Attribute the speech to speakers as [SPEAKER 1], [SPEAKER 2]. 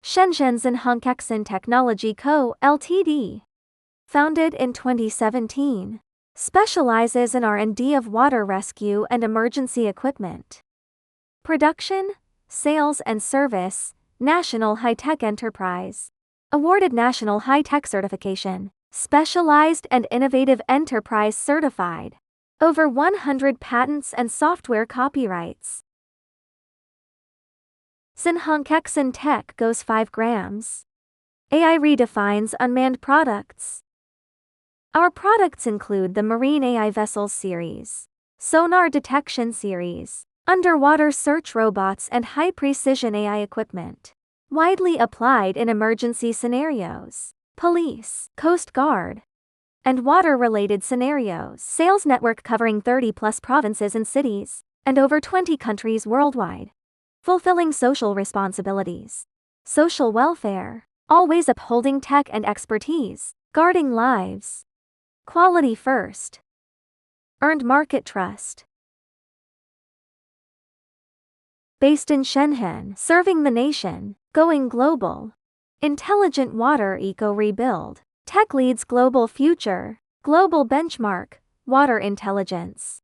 [SPEAKER 1] Xinhongxin Technology Co., Ltd. Founded in 2017. Specializes in R&D of water rescue and emergency equipment. Production, sales and service, National High-Tech Enterprise. Awarded National High-Tech Certification. Specialized and Innovative Enterprise Certified. Over 100 patents and software copyrights. Xinhongxin Tech goes 5 grams. AI redefines unmanned products. Our products include the Marine AI Vessels series, Sonar Detection series, underwater search robots and high-precision AI equipment. Widely applied in emergency scenarios, police, Coast Guard, and water-related scenarios. Sales network covering 30+ provinces and cities, and over 20 countries worldwide. Fulfilling social responsibilities. Social welfare. Always upholding tech and expertise. Guarding lives. Quality first. Earned market trust. Based in Shenzhen, serving the nation, going global. Intelligent water eco-rebuild. Tech leads global future. Global benchmark. Water intelligence.